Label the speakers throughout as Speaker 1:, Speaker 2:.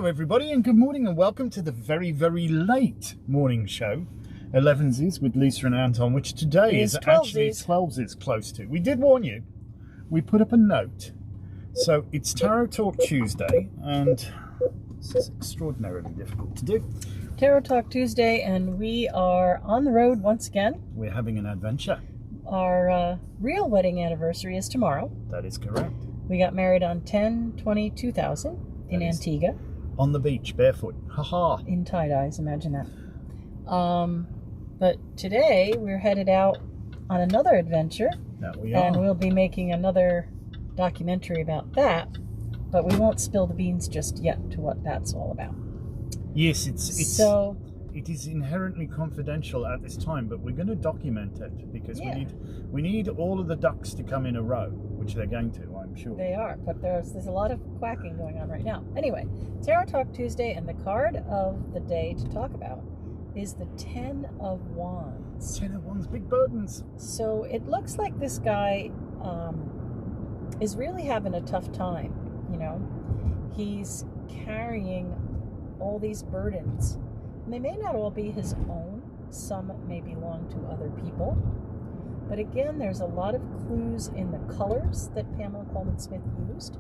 Speaker 1: Hello everybody and good morning and welcome to the very, very late morning show, Elevensies with Lisa and Anton, which today is actually 12s close to. We did warn you. We put up a note. So it's Tarot Talk Tuesday and this is extraordinarily difficult to do.
Speaker 2: Tarot Talk Tuesday, and we are on the road once again.
Speaker 1: We're having an adventure.
Speaker 2: Our real wedding anniversary is tomorrow.
Speaker 1: That is correct.
Speaker 2: We got married on 10/20/2000 in Antigua.
Speaker 1: On the beach, barefoot. Haha.
Speaker 2: In tie-dyes, imagine that. But today we're headed out on another adventure.
Speaker 1: That we are.
Speaker 2: And we'll be making another documentary about that. But we won't spill the beans just yet to what that's all about.
Speaker 1: Yes, it is inherently confidential at this time, but we're going to document it because we need all of the ducks to come in a row, which they're going to, I'm sure.
Speaker 2: They are, but there's a lot of quacking going on right now. Anyway, Tarot Talk Tuesday, and the card of the day to talk about is the 10 of Wands.
Speaker 1: 10 of Wands, big burdens.
Speaker 2: So it looks like this guy is really having a tough time, you know. He's carrying all these burdens. And they may not all be his own. Some may belong to other people. But again, there's a lot of clues in the colors that Pamela Coleman Smith used.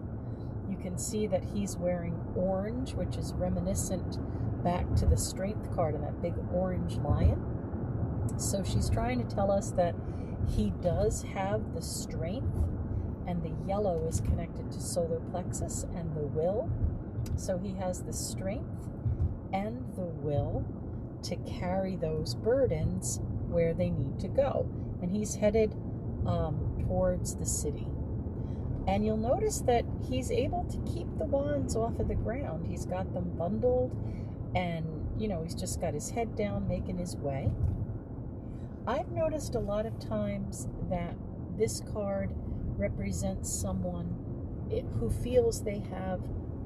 Speaker 2: You can see that he's wearing orange, which is reminiscent back to the Strength card and that big orange lion. So she's trying to tell us that he does have the strength, and the yellow is connected to solar plexus and the will. So he has the strength and the will to carry those burdens where they need to go. And he's headed towards the city. And you'll notice that he's able to keep the wands off of the ground. He's got them bundled, and, you know, he's just got his head down making his way. I've noticed a lot of times that this card represents someone who feels they have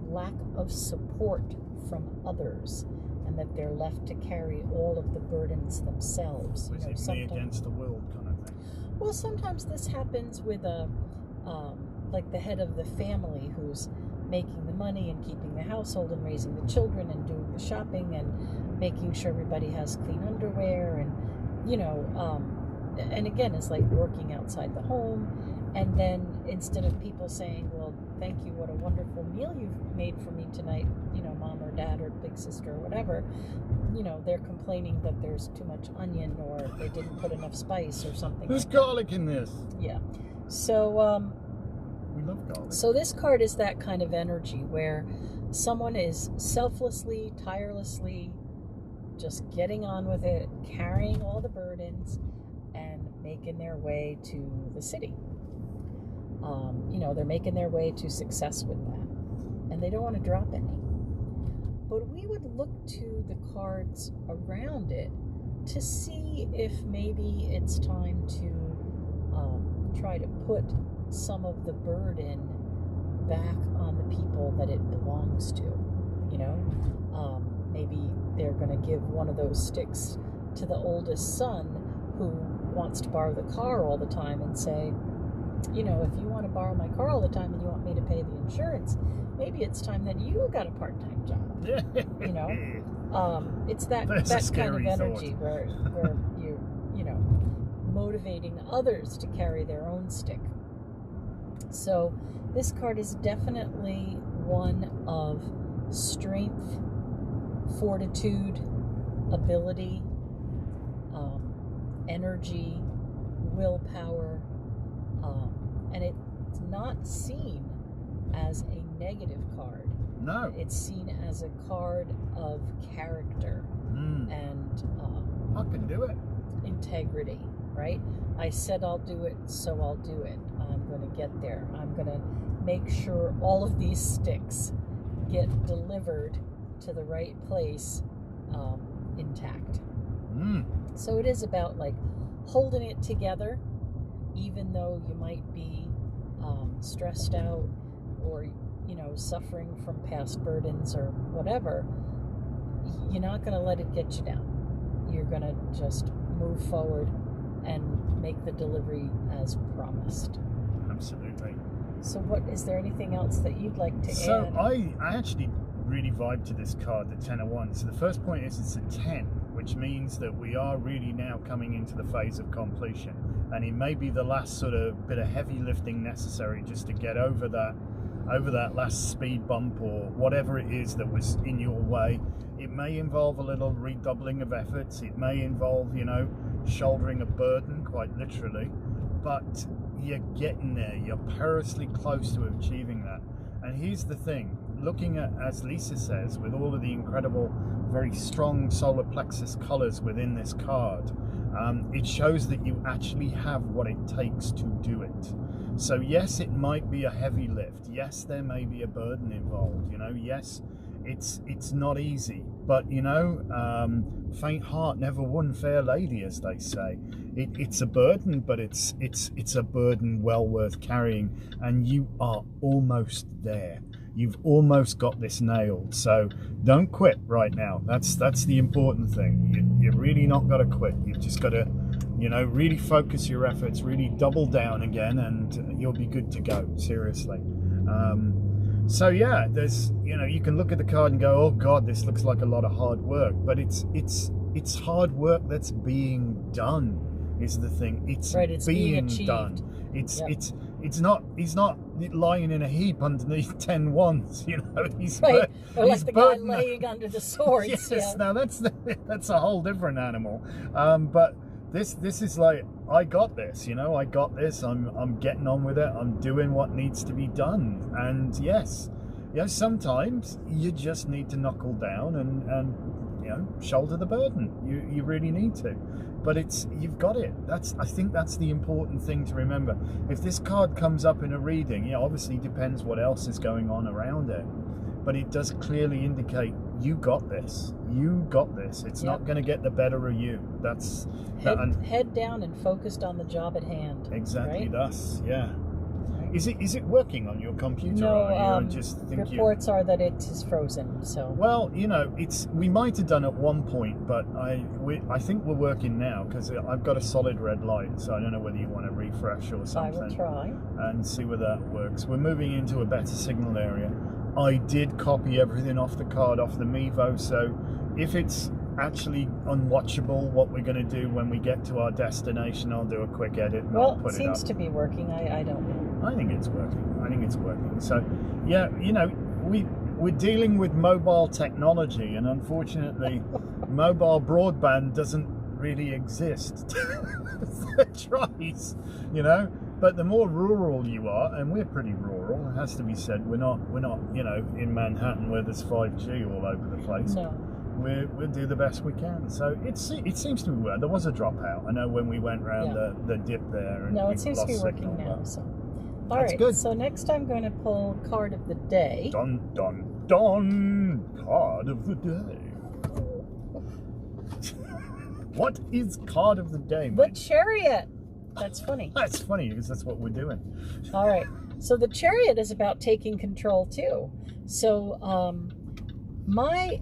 Speaker 2: lack of support from others, and that they're left to carry all of the burdens themselves.
Speaker 1: You know, sometimes against the world kind of thing.
Speaker 2: Well, sometimes this happens with like the head of the family who's making the money and keeping the household and raising the children and doing the shopping and making sure everybody has clean underwear, and, you know, and again, it's like working outside the home. And then instead of people saying, well, thank you, what a wonderful meal you've made for me tonight, you know, mom or dad or big sister or whatever, you know, they're complaining that there's too much onion or they didn't put enough spice or something.
Speaker 1: There's garlic in this.
Speaker 2: Yeah. So,
Speaker 1: we love garlic.
Speaker 2: So this card is that kind of energy where someone is selflessly, tirelessly just getting on with it, carrying all the burdens and making their way to the city. You know, they're making their way to success with that, and they don't want to drop any. But we would look to the cards around it to see if maybe it's time to try to put some of the burden back on the people that it belongs to. You know, maybe they're going to give one of those sticks to the oldest son who wants to borrow the car all the time and say, you know, if you want to borrow my car all the time and you want me to pay the insurance, maybe it's time that you got a part-time job. You know, it's that kind of energy where you're, you know, motivating others to carry their own stick. So this card is definitely one of strength, fortitude, ability, energy, willpower. And it's not seen as a negative card.
Speaker 1: No.
Speaker 2: It's seen as a card of character and
Speaker 1: I can do it.
Speaker 2: integrity, right? I said I'll do it, so I'll do it. I'm going to get there. I'm going to make sure all of these sticks get delivered to the right place intact. So it is about, like, holding it together, even though you might be stressed out or, you know, suffering from past burdens or whatever. You're not going to let it get you down. You're going to just move forward and make the delivery as promised.
Speaker 1: Absolutely.
Speaker 2: So what, is there anything else that you'd like to add?
Speaker 1: So I actually really vibe to this card, the 10 of Wands. So the first point is it's a 10, which means that we are really now coming into the phase of completion. And it may be the last sort of bit of heavy lifting necessary just to get over that last speed bump or whatever it is that was in your way. It may involve a little redoubling of efforts. It may involve, you know, shouldering a burden, quite literally. But you're getting there. You're perilously close to achieving that. And here's the thing. Looking at, as Lisa says, with all of the incredible, very strong solar plexus colors within this card, it shows that you actually have what it takes to do it. So yes, it might be a heavy lift. Yes, there may be a burden involved. You know, yes, it's not easy. But you know, faint heart never won fair lady, as they say. It's a burden, but it's a burden well worth carrying, and you are almost there. You've almost got this nailed. So don't quit right now. That's the important thing. You're really not got to quit. You've just got to, you know, really focus your efforts, really double down again, and you'll be good to go. Seriously. So yeah, there's, you know, you can look at the card and go, oh God, this looks like a lot of hard work, but it's hard work that's being done is the thing. It's being done. It's not, he's not lying in a heap underneath 10 wands, you know. He's
Speaker 2: right. Or like
Speaker 1: he's
Speaker 2: the guy laying under the swords.
Speaker 1: Yes,
Speaker 2: yeah.
Speaker 1: Now that's a whole different animal. But this is like, I got this, you know, I got this. I'm getting on with it. I'm doing what needs to be done. And yes, you know, sometimes you just need to knuckle down and you know, shoulder the burden. You really need to. But you've got it. I think that's the important thing to remember. If this card comes up in a reading, yeah, obviously depends what else is going on around it. But it does clearly indicate you got this. You got this. It's not going to get the better of you. That's
Speaker 2: head down and focused on the job at hand.
Speaker 1: Exactly.
Speaker 2: Right?
Speaker 1: Thus, yeah. Is it working on your computer?
Speaker 2: No,
Speaker 1: just think
Speaker 2: reports are that it is frozen. So
Speaker 1: well, you know, we might have done at one point, but I think we're working now because I've got a solid red light, so I don't know whether you want to refresh or something.
Speaker 2: I will try
Speaker 1: and see whether that works. We're moving into a better signal area. I did copy everything off the card, off the Mevo, so if it's actually unwatchable what we're going to do when we get to our destination, I'll do a quick edit and I'll put it up.
Speaker 2: It seems to be working. I don't know.
Speaker 1: I think it's working. So yeah, you know, we're dealing with mobile technology, and unfortunately mobile broadband doesn't really exist. It tries, you know, but the more rural you are, and we're pretty rural, it has to be said, we're not you know, in Manhattan where there's 5G all over the place.
Speaker 2: No.
Speaker 1: We'll do the best we can. So it seems to be well. There was a dropout. I know when we went round the dip there. And
Speaker 2: no, it seems to be working now. So, all
Speaker 1: that's
Speaker 2: right.
Speaker 1: Good.
Speaker 2: So next I'm going to pull card of the day.
Speaker 1: Dun dun dun! Card of the day. What is card of the day,
Speaker 2: The Chariot. That's funny.
Speaker 1: That's funny because that's what we're doing.
Speaker 2: All right. So the Chariot is about taking control too. So my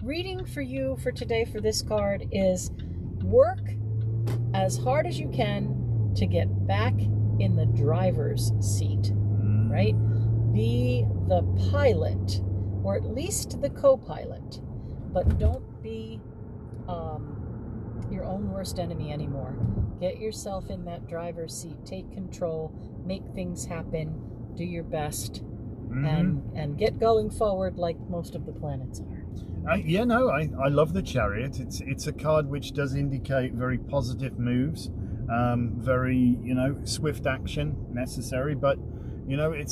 Speaker 2: reading for you for today for this card is work as hard as you can to get back in the driver's seat, right? Be the pilot, or at least the co-pilot, but don't be your own worst enemy anymore. Get yourself in that driver's seat, take control, make things happen, do your best, and get going forward like most of the planets are.
Speaker 1: I love the Chariot. It's a card which does indicate very positive moves, very, you know, swift action necessary, but you know, it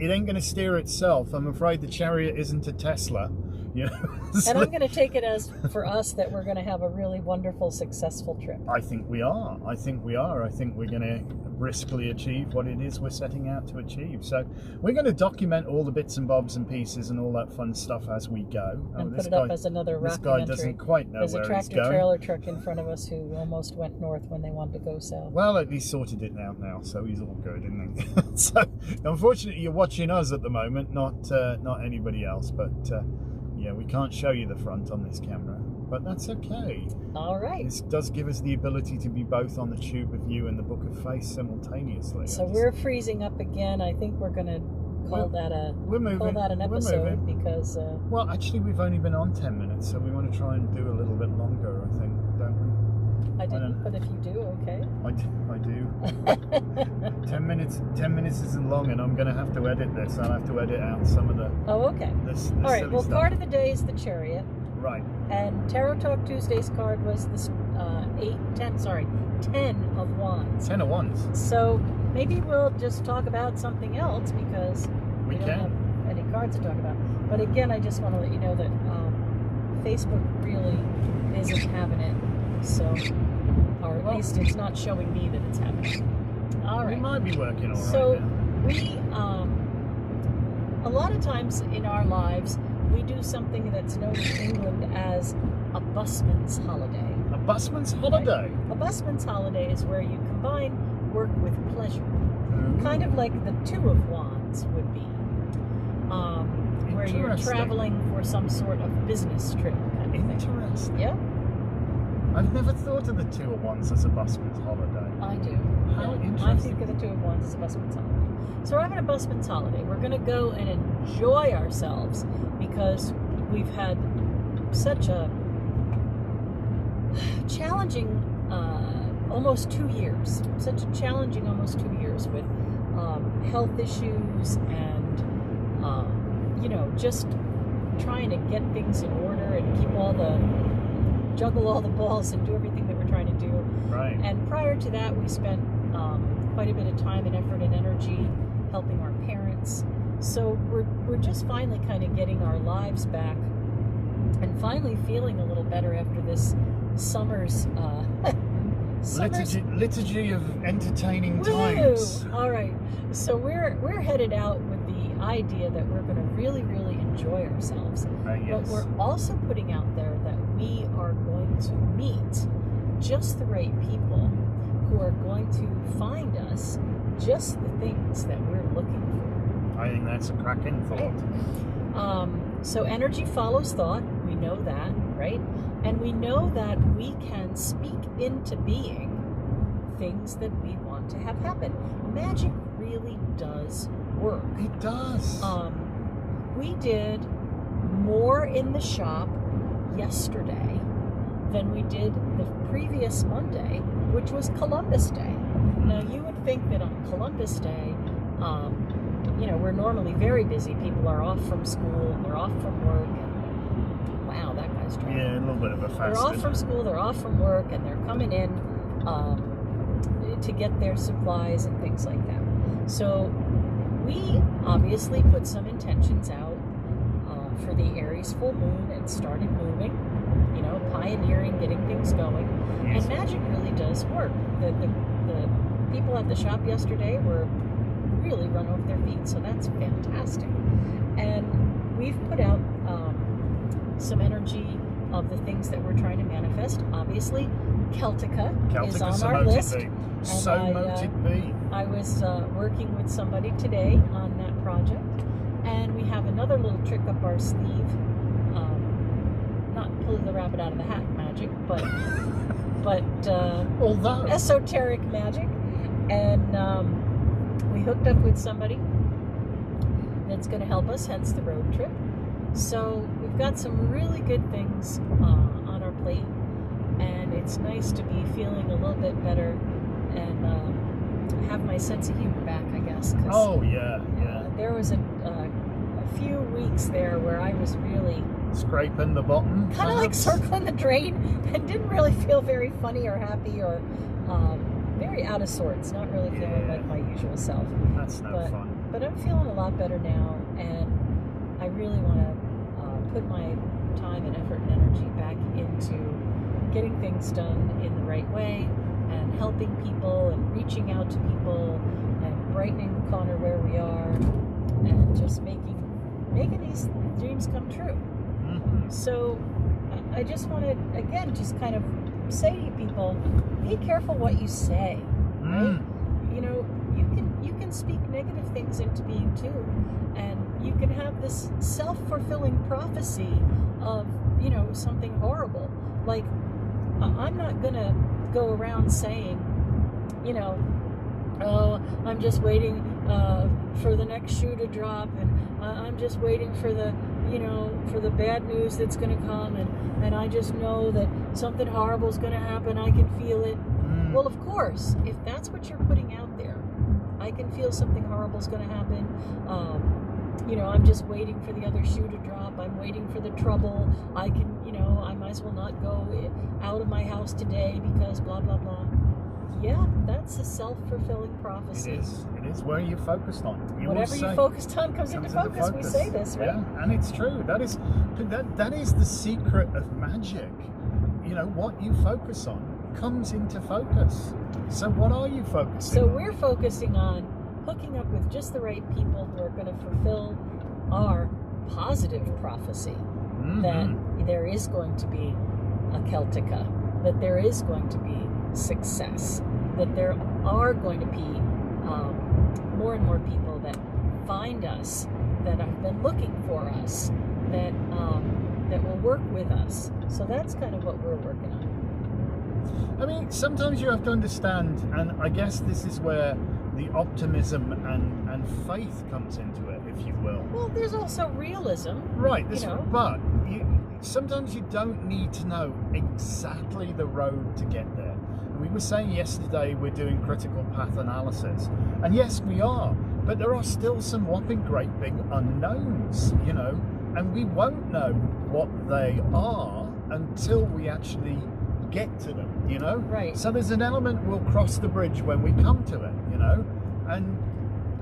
Speaker 1: ain't going to steer itself. I'm afraid the Chariot isn't a Tesla. You know?
Speaker 2: And I'm going to take it as for us that we're going to have a really wonderful, successful trip.
Speaker 1: I think we are. I think we're going to briskly achieve what it is we're setting out to achieve. So we're going to document all the bits and bobs and pieces and all that fun stuff as we go.
Speaker 2: And put it up as another
Speaker 1: This guy doesn't quite know where he's going.
Speaker 2: There's a tractor-trailer truck in front of us who almost went north when they wanted to go south.
Speaker 1: Well, at least sorted it out now, so he's all good, isn't he? So, unfortunately, you're watching us at the moment, not anybody else, but yeah, we can't show you the front on this camera, but that's okay.
Speaker 2: All right.
Speaker 1: This does give us the ability to be both on the tube of you and the book of face simultaneously.
Speaker 2: So we're freezing up again. I think we're going to call that an
Speaker 1: We're
Speaker 2: episode
Speaker 1: moving.
Speaker 2: because.
Speaker 1: Well, actually, we've only been on 10 minutes, so we want to try and do a little bit longer, I think, don't we?
Speaker 2: I didn't, but if you do, okay.
Speaker 1: I do. 10 minutes isn't long, and I'm going to have to edit this. I'll have to edit out some of the.
Speaker 2: Oh, okay.
Speaker 1: This
Speaker 2: All right. Well,
Speaker 1: stuff.
Speaker 2: card of the day is the Chariot.
Speaker 1: Right.
Speaker 2: And Tarot Talk Tuesday's card was this 10 of Wands.
Speaker 1: 10 of Wands.
Speaker 2: So maybe we'll just talk about something else because we don't have any cards to talk about. But again, I just want to let you know that Facebook really isn't having it. So, or at least it's not showing me that it's happening. All right.
Speaker 1: We might be working all right.
Speaker 2: So
Speaker 1: now.
Speaker 2: we, a lot of times in our lives, we do something that's known in England as a busman's holiday.
Speaker 1: A busman's holiday?
Speaker 2: Right? A busman's holiday is where you combine work with pleasure. Kind of like the Two of Wands would be. Where you're traveling for some sort of business trip kind of thing.
Speaker 1: Interesting.
Speaker 2: Yeah.
Speaker 1: I've never thought of the Two of Wands as a busman's holiday.
Speaker 2: I do.
Speaker 1: How interesting.
Speaker 2: I think of the Two of Wands as a busman's holiday. So we're having a busman's holiday. We're going to go and enjoy ourselves because we've had such a challenging almost 2 years. Such a challenging almost 2 years with health issues and just trying to get things in order and juggle all the balls and do everything that we're trying to do.
Speaker 1: Right.
Speaker 2: And prior to that, we spent quite a bit of time and effort and energy helping our parents. So we're just finally kind of getting our lives back and finally feeling a little better after this summer's
Speaker 1: liturgy of entertaining
Speaker 2: Woo!
Speaker 1: times.
Speaker 2: All right. So we're headed out with the idea that we're going to really, really enjoy ourselves.
Speaker 1: Yes.
Speaker 2: But we're also putting out there that we are going to meet just the right people who are going to find us just the things that we're looking for.
Speaker 1: I think that's a cracking thought.
Speaker 2: Right. So energy follows thought. We know that, right? And we know that we can speak into being things that we want to have happen. Magic really does work.
Speaker 1: It does.
Speaker 2: We did more in the shop yesterday than we did the previous Monday, which was Columbus Day. Now, you would think that on Columbus Day, we're normally very busy. People are off from school, they're off from work. And, wow, that guy's driving.
Speaker 1: Yeah, a little bit of a fast.
Speaker 2: They're off from school, they're off from work, and they're coming in to get their supplies and things like that. So we obviously put some intentions out for the Aries full moon and started moving, pioneering, getting things going.
Speaker 1: Yes.
Speaker 2: And magic really does work. The people at the shop yesterday were really run off their feet, so that's fantastic. And we've put out some energy of the things that we're trying to manifest. Obviously, Celtica is on our list. I was working with somebody today on that project, and we have another little trick up our sleeve. Not pulling the rabbit out of the hat magic, but esoteric magic. And we hooked up with somebody that's going to help us, hence the road trip. So we've got some really good things on our plate, and it's nice to be feeling a little bit better and have my sense of humor back, I guess.
Speaker 1: Oh, yeah.
Speaker 2: There was a few weeks there where I was really
Speaker 1: scraping the bottom,
Speaker 2: kind of like circling the drain, and didn't really feel very funny or happy or very out of sorts, not really feeling like my usual self.
Speaker 1: That's no fun.
Speaker 2: But I'm feeling a lot better now, and I really want to put my time and effort and energy back into getting things done in the right way and helping people and reaching out to people and brightening the corner where we are and just making these dreams come true.
Speaker 1: Mm-hmm.
Speaker 2: So I just want to, again, just kind of say to people, be careful what you say, right? You can speak negative things into being too, and you can have this self-fulfilling prophecy of, something horrible. Like, I'm not gonna go around saying, oh, I'm just waiting for the next shoe to drop, and I'm just waiting for the, for the bad news that's going to come, and I just know that something horrible is going to happen. I can feel it. Well, of course, if that's what you're putting out there, I can feel something horrible is going to happen. I'm just waiting for the other shoe to drop. I'm waiting for the trouble. I can, I might as well not go out of my house today because blah, blah, blah. Yeah, that's a self-fulfilling prophecy.
Speaker 1: It is where you're focused on.
Speaker 2: Whatever you're focused on comes into focus. We say this, right?
Speaker 1: Yeah, and it's true. That is the secret of magic. What you focus on comes into focus. So what are you focusing on?
Speaker 2: So we're focusing on hooking up with just the right people who are going to fulfill our positive prophecy that there is going to be a Celtica, that there is going to be success, that there are going to be more and more people that find us, that have been looking for us, that will work with us. So that's kind of what we're working on.
Speaker 1: I mean, sometimes you have to understand, and I guess this is where the optimism and faith comes into it, if you will.
Speaker 2: Well, there's also realism.
Speaker 1: Right, but sometimes you don't need to know exactly the road to get there. We were saying yesterday we're doing critical path analysis, and yes, we are, but there are still some whopping great big unknowns, and we won't know what they are until we actually get to them,
Speaker 2: Right.
Speaker 1: So there's an element we'll cross the bridge when we come to it,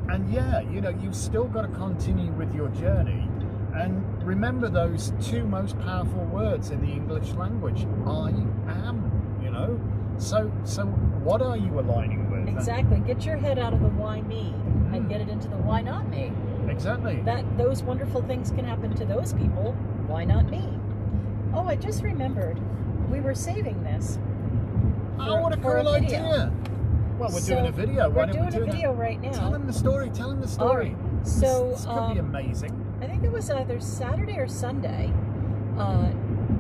Speaker 1: and yeah, you've still got to continue with your journey, and remember those two most powerful words in the English language: I am. So what are you aligning with?
Speaker 2: Exactly. Get your head out of the why me and get it into the why not me.
Speaker 1: Exactly.
Speaker 2: Those wonderful things can happen to those people. Why not me? Oh, I just remembered. We were saving this.
Speaker 1: Oh, what a cool idea! Well, we're doing a video.
Speaker 2: We're doing a video right now.
Speaker 1: Tell them the story.
Speaker 2: All right. So
Speaker 1: this could be amazing.
Speaker 2: I think it was either Saturday or Sunday.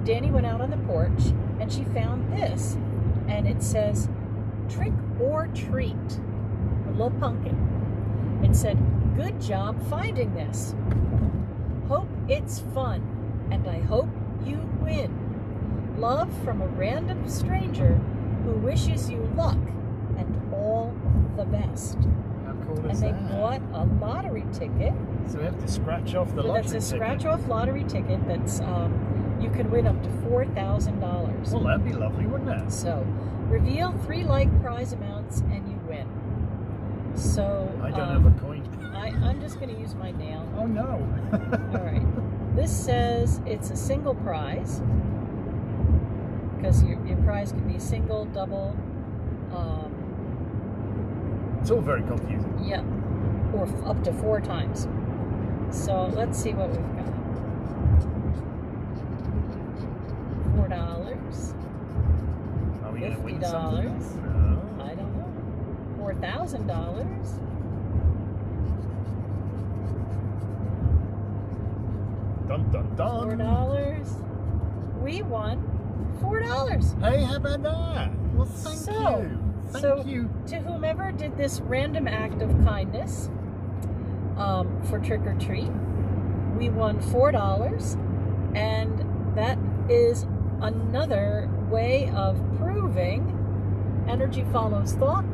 Speaker 2: Danny went out on the porch and she found this, and it says "Trick or Treat." A little pumpkin. It said, "Good job finding this. Hope it's fun, and I hope you win. Love from a random stranger who wishes you luck and all the best."
Speaker 1: How cool is
Speaker 2: and they
Speaker 1: that?
Speaker 2: bought a lottery ticket.
Speaker 1: So we have to scratch off the lottery ticket.
Speaker 2: That's a scratch-off lottery ticket that's, you can win up to $4,000.
Speaker 1: Well, that'd be lovely, wouldn't it?
Speaker 2: So, reveal 3 like prize amounts and you win. So,
Speaker 1: I don't have a coin.
Speaker 2: I'm just going to use my nail.
Speaker 1: Oh, no.
Speaker 2: All right. This says it's a single prize, because your prize can be single, double.
Speaker 1: It's all very confusing.
Speaker 2: Yeah. Or up to 4 times. So let's see what we've got. $4.
Speaker 1: Are we going to win
Speaker 2: $50.
Speaker 1: something? No.
Speaker 2: I don't know. $4,000.
Speaker 1: Dun, dun, dun.
Speaker 2: $4. We won $4.
Speaker 1: Hey, how about that? Well, thank you. Thank you.
Speaker 2: To whomever did this random act of kindness for Trick or Treat, we won $4, and that is another way of proving energy follows thought,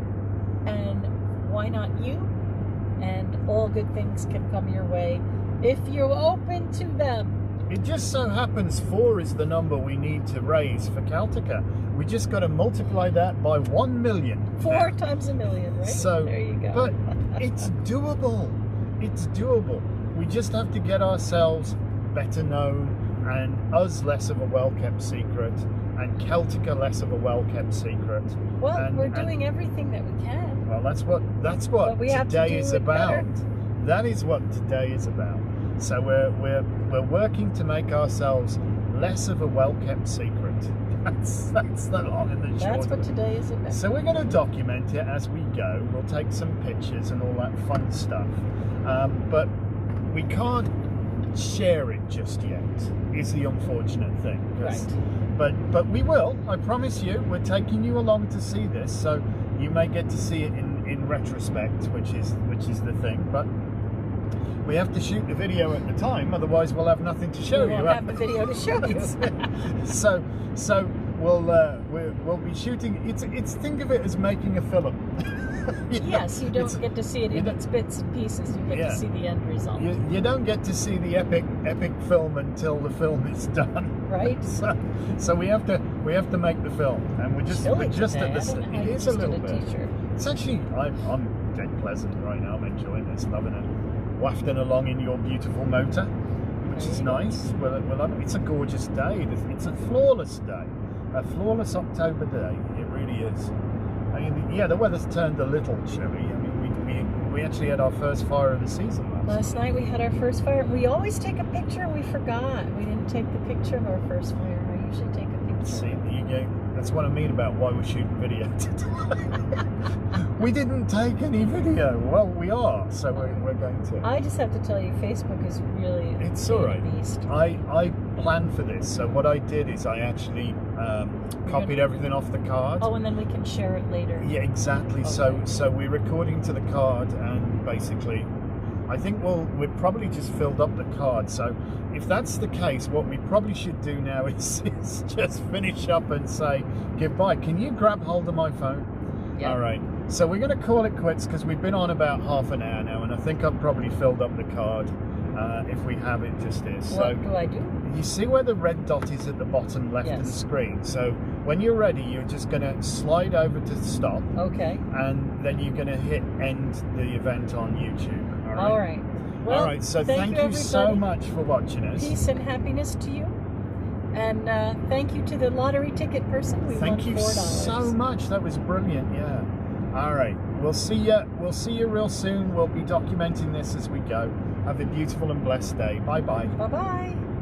Speaker 2: and why not you? And all good things can come your way if you're open to them.
Speaker 1: It just so happens 4 is the number we need to raise for Celtica. We just got to multiply that by 1 million.
Speaker 2: 4 times a million, right?
Speaker 1: So
Speaker 2: there you go.
Speaker 1: But it's doable. It's doable. We just have to get ourselves better known, and us less of a well-kept secret, and Celtica less of a well-kept secret.
Speaker 2: Well, we're doing everything that we can.
Speaker 1: Well, that's what today is about. That is what today is about. So we're working to make ourselves less of a well-kept secret. That's the long and the short.
Speaker 2: That's what today is about.
Speaker 1: So we're going to document it as we go. We'll take some pictures and all that fun stuff. But we can't share it just yet, is the unfortunate thing.
Speaker 2: Right.
Speaker 1: But we will, I promise you. We're taking you along to see this, so you may get to see it in in retrospect, which is the thing. But we have to shoot the video at the time, otherwise we'll have nothing to show you.
Speaker 2: We won't have the video to show you.
Speaker 1: so we'll be shooting. It's think of it as making a film.
Speaker 2: Yes, you don't get to see it in its bits and pieces. You get to see the end result.
Speaker 1: You don't get to see the epic film until the film is done.
Speaker 2: Right.
Speaker 1: So we have to make the film, and we're just at the. It is a little bit. It's actually I'm dead pleasant right now. I'm enjoying this, loving it. Wafting along in your beautiful motor, which is nice. Well, it's a gorgeous day. It's a flawless day, a flawless October day. It really is. I mean, yeah, the weather's turned a little chilly. I mean, we actually had our first fire of the season
Speaker 2: last night. We had our first fire. We always take a picture, and we forgot. We didn't take the picture of our first fire. I usually take a picture.
Speaker 1: See, you go. That's what I mean about why we're shooting video today. We didn't take any video. Well, we are, so we're going to.
Speaker 2: I just have to tell you, Facebook is really
Speaker 1: it's all right.
Speaker 2: Beast.
Speaker 1: I planned for this, so what I did is I actually copied everything off the card.
Speaker 2: Oh, and then we can share it later.
Speaker 1: Yeah, exactly. Okay. So we're recording to the card, and basically, I think we've probably just filled up the card. So if that's the case, what we probably should do now is just finish up and say goodbye. Can you grab hold of my phone? Yeah. All right. So we're going to call it quits because we've been on about half an hour now, and I think I've probably filled up the card. If we have, it just is.
Speaker 2: What do I do?
Speaker 1: You see where the red dot is at the bottom left of the screen? So when you're ready, you're just going to slide over to stop.
Speaker 2: Okay.
Speaker 1: And then you're going to hit end the event on YouTube. All right.
Speaker 2: All right. Well,
Speaker 1: all right. So thank you so much for watching us.
Speaker 2: Peace and happiness to you. And thank you to the lottery ticket person. We won $4.
Speaker 1: Thank you so much. That was brilliant. Yeah. All right. We'll see you. We'll see you real soon. We'll be documenting this as we go. Have a beautiful and blessed day. Bye bye.
Speaker 2: Bye bye.